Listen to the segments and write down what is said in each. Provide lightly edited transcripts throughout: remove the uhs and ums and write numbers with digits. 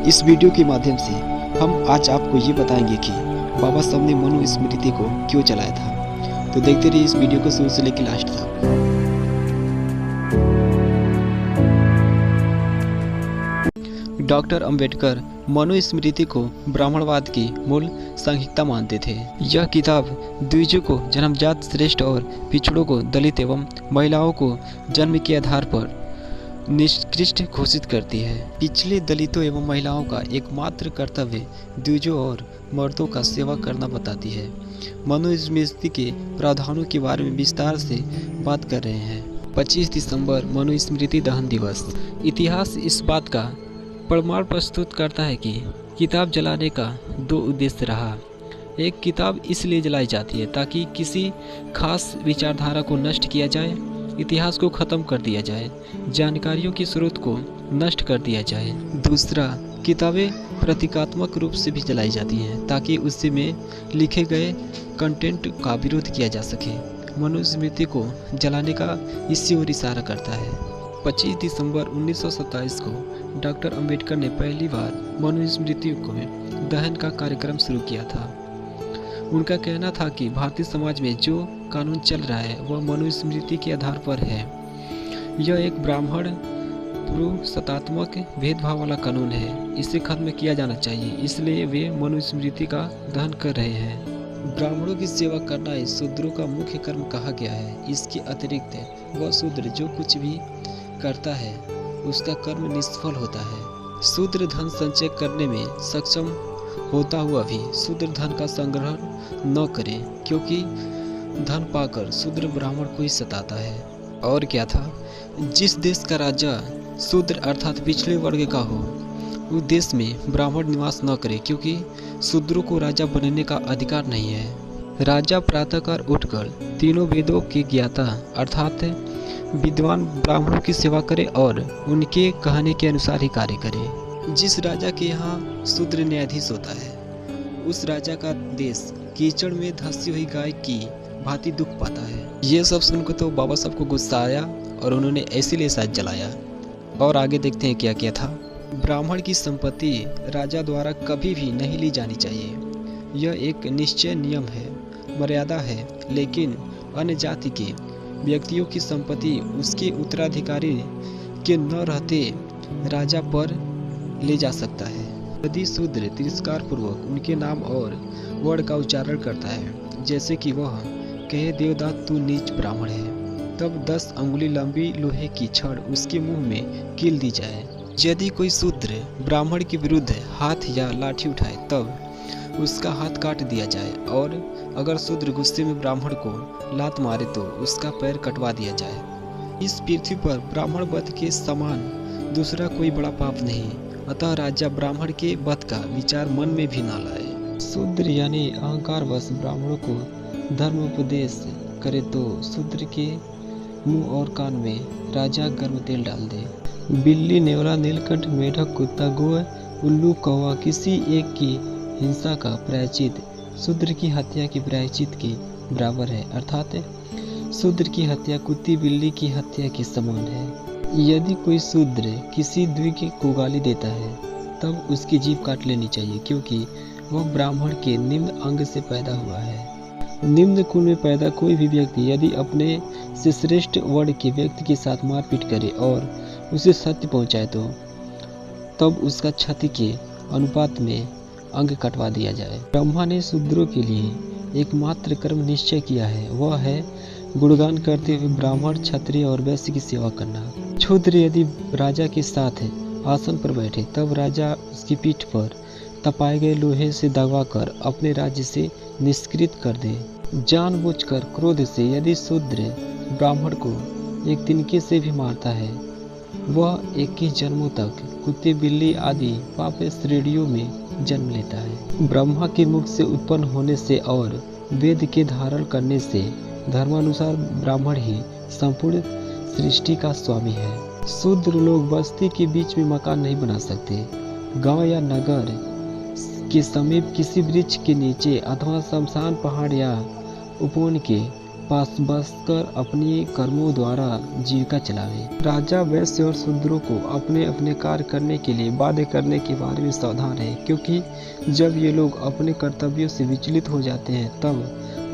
इस वीडियो के माध्यम से हम आज आपको ये बताएंगे कि बाबा साहब ने मनुस्मृति को क्यों चलाया था। तो देखते रहिए इस वीडियो को शुरू से लेकर लास्ट तक। डॉक्टर अंबेडकर मनुस्मृति को ब्राह्मणवाद की मूल संहिता मानते थे। यह किताब द्विजों को जन्मजात श्रेष्ठ और पिछड़ों को दलित एवं महिलाओं को जन्म के आधार पर निष्कृष्ट घोषित करती है। पिछले दलितों एवं महिलाओं का एकमात्र कर्तव्य द्विजों और मर्दों का सेवा करना बताती है। मनुस्मृति के प्रावधानों के बारे में विस्तार से बात कर रहे हैं। 25 दिसंबर मनुस्मृति दहन दिवस। इतिहास इस बात का प्रमाण प्रस्तुत करता है कि किताब जलाने का दो उद्देश्य रहा। एक, किताब इसलिए जलाई जाती है ताकि किसी खास विचारधारा को नष्ट किया जाए, इतिहास को खत्म कर दिया जाए, जानकारियों की स्रोत को नष्ट कर दिया जाए। दूसरा, किताबें प्रतीकात्मक रूप से भी जलाई जाती हैं ताकि उससे में लिखे गए कंटेंट का विरोध किया जा सके। मनुस्मृति को जलाने का इसी ओर इशारा करता है। 25 दिसंबर 1927 को डॉक्टर अंबेडकर ने पहली बार मनुस्मृति को दहन का कार्यक्रम शुरू किया था। उनका कहना था कि भारतीय समाज में जो कानून चल रहा है वह मनुस्मृति के आधार पर है। यह एक ब्राह्मण पुरुषात्मक भेदभाव वाला कानून है, इसे खत्म किया जाना चाहिए, इसलिए वे मनुस्मृति का दहन कर रहे हैं। ब्राह्मणों की सेवा करना इस शूद्रों का मुख्य कर्म कहा गया है। इसके अतिरिक्त वह शूद्र जो कुछ भी करता है उसका कर्म निष्फल होता है। शूद्र धन संचय करने में सक्षम होता हुआ भी शूद्र धन का संग्रह न करे, क्योंकि धन पाकर शूद्र ब्राह्मण को ही सताता है। और क्या था, जिस देश का राजा शूद्र अर्थात पिछड़े वर्ग का हो उस देश में ब्राह्मण निवास न करे, क्योंकि शूद्रों को राजा बनने का अधिकार नहीं है। राजा प्रातःकाल उठकर तीनों वेदों के ज्ञाता अर्थात विद्वान ब्राह्मणों की सेवा करे और उनके कहने के अनुसार ही कार्य करे। जिस राजा के यहाँ शूद्र न्यायाधीश होता है उस राजा का देश कीचड़ में धंसी हुई गाय की भांति दुख पाता है। ये सब सुनकर तो बाबा साहब को गुस्सा आया और उन्होंने इसीलिए शायद जलाया। और आगे देखते हैं क्या क्या था। ब्राह्मण की संपत्ति राजा द्वारा कभी भी नहीं ली जानी चाहिए। यह एक निश्चय नियम है, मर्यादा है, लेकिन अन्य जाति के व्यक्तियों की संपत्ति उसके उत्तराधिकारी के न रहते राजा पर ले जा सकता है। यदि शूद्र तिरस्कार पूर्वक उनके नाम और वर्ण का उच्चारण करता है, जैसे कि वह कहे देवदास तू नीच ब्राह्मण है, तब 10 अंगुली लंबी लोहे की छड़ उसके मुंह में कील दी जाए। यदि कोई शूद्र ब्राह्मण के विरुद्ध हाथ या लाठी उठाए तब उसका हाथ काट दिया जाए, और अगर शूद्र गुस्से में ब्राह्मण को लात मारे तो उसका पैर कटवा दिया जाए। इस पृथ्वी पर ब्राह्मण वध के समान दूसरा कोई बड़ा पाप नहीं, अतः राजा ब्राह्मण के वध का विचार मन में भी न लाए। शूद्र यानी अहंकारवश ब्राह्मणों को धर्म उपदेश करे तो शूद्र के मुंह और कान में राजा गर्म तेल डाल दे। बिल्ली, नेवला, नीलकंठ, मेढक, कुत्ता, गोह, उल्लू, कौवा किसी एक की हिंसा का प्रायश्चित शूद्र की हत्या के प्रायश्चित के बराबर है, अर्थात शूद्र की हत्या कुत्ती बिल्ली की हत्या के समान है। यदि कोई शूद्र किसी द्विज को गाली देता है तब उसकी जीभ काट लेनी चाहिए, क्योंकि वह ब्राह्मण के निम्न अंग से पैदा हुआ है। निम्न कुल में पैदा कोई भी व्यक्ति यदि अपने से श्रेष्ठ वर्ण के व्यक्ति के साथ मारपीट करे और उसे सत्य पहुंचाए तो तब उसका क्षति के अनुपात में अंग कटवा दिया जाए। ब्रह्मा ने शूद्रों के लिए एकमात्र कर्म निश्चय किया है, वह है गुणगान करते हुए ब्राह्मण, क्षत्रिय और वैश्य की सेवा करना। शूद्र यदि राजा के साथ आसन पर बैठे तब राजा उसकी पीठ पर तपाए गए लोहे से दबाकर अपने राज्य से निष्कृत कर दे। जानबूझकर क्रोध से यदि शूद्र ब्राह्मण को एक तिनके से भी मारता है वह 21 जन्मों तक कुत्ते, बिल्ली आदि पाप श्रेणियों में जन्म लेता है। ब्रह्मा के मुख से उत्पन्न होने से और वेद के धारण करने से धर्मानुसार ब्राह्मण ही संपूर्ण सृष्टि का स्वामी है। शूद्र लोग बस्ती के बीच में मकान नहीं बना सकते। गांव या नगर के समीप किसी वृक्ष के नीचे अथवा शमशान, पहाड़ या उपवन के पास बसकर अपने कर्मों द्वारा जीविका चलावे। राजा वैश्य और शूद्रों को अपने अपने कार्य करने के लिए बाध्य करने के बारे में सावधान रहे, क्योंकि जब ये लोग अपने कर्तव्यों से विचलित हो जाते हैं तब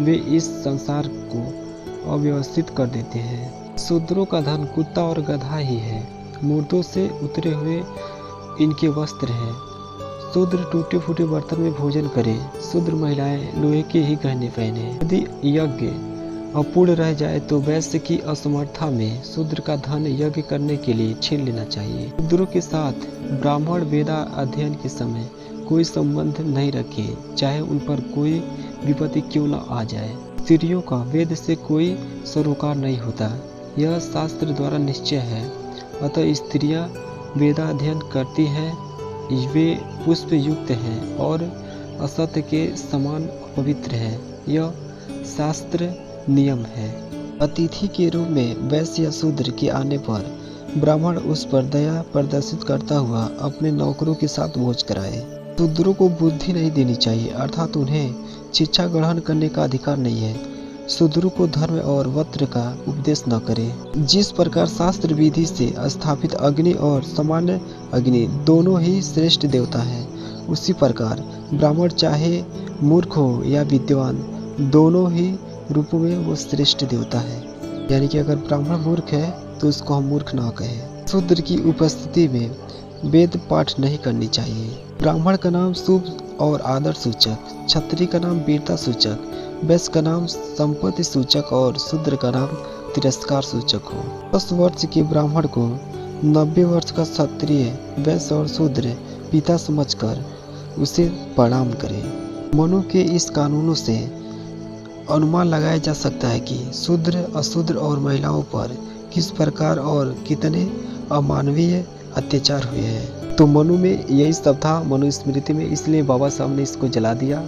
वे इस संसार को अव्यवस्थित कर देते हैं। शूद्रों का धन कुत्ता और गधा ही है, मूर्तों से उतरे हुए इनके वस्त्र हैं। शूद्र टूटे फूटे बर्तन में भोजन करे, शूद्र महिलाएं लोहे के ही गहने पहने। यदि यज्ञ अपूर्ण रह जाए तो वैश्य की असमर्थता में शूद्र का धन यज्ञ करने के लिए छीन लेना चाहिए। शूद्रों के साथ ब्राह्मण वेदा अध्ययन के समय कोई संबंध नहीं रखे, चाहे उन पर कोई विपत्ति क्यों न आ जाए। स्त्रियों का वेद से कोई सरोकार नहीं होता, यह शास्त्र द्वारा निश्चय है। अतः स्त्रियां वेदाध्ययन करती हैं, वे पुष्प युक्त हैं और असत्य के समान पवित्र है, यह शास्त्र नियम है। अतिथि के रूप में वैश्य या शूद्र के आने पर ब्राह्मण उस पर दया प्रदर्शित करता हुआ अपने नौकरों के साथ भोज कराए। शूद्रों को बुद्धि नहीं देनी चाहिए, अर्थात उन्हें शिक्षा ग्रहण करने का अधिकार नहीं है। शूद्रों को धर्म और वस्त्र का उपदेश न करे। जिस प्रकार शास्त्र विधि से स्थापित अग्नि और सामान्य अग्नि दोनों ही श्रेष्ठ देवता है, उसी प्रकार ब्राह्मण चाहे मूर्ख हो या विद्वान, दोनों ही रूपों में वो श्रेष्ठ देवता है। यानी कि अगर ब्राह्मण मूर्ख है तो उसको हम मूर्ख ना कहें। शूद्र की उपस्थिति में वेद पाठ नहीं करनी चाहिए। ब्राह्मण का नाम शुभ और आदर सूचक, क्षत्रिय का नाम वीरता सूचक, वैश्य का नाम संपत्ति सूचक और शूद्र का नाम तिरस्कार सूचक हो। 10 वर्ष के ब्राह्मण को 90 वर्ष का क्षत्रिय, वैश्य और शूद्र पिता समझकर उसे प्रणाम करे। मनु के इस कानूनों से अनुमान लगाया जा सकता है कि शूद्र, अशूद्र और महिलाओं पर किस प्रकार और कितने अमानवीय अत्याचार हुए हैं। तो मनु में यही सब था, मनु स्मृति में, इसलिए बाबा साहब ने इसको जला दिया।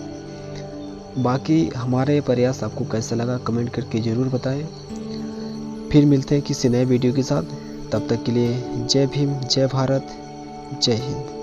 बाकी हमारे प्रयास आपको कैसा लगा कमेंट करके ज़रूर बताएं। फिर मिलते हैं किसी नए वीडियो के साथ, तब तक के लिए जय भीम, जय भारत, जय हिंद।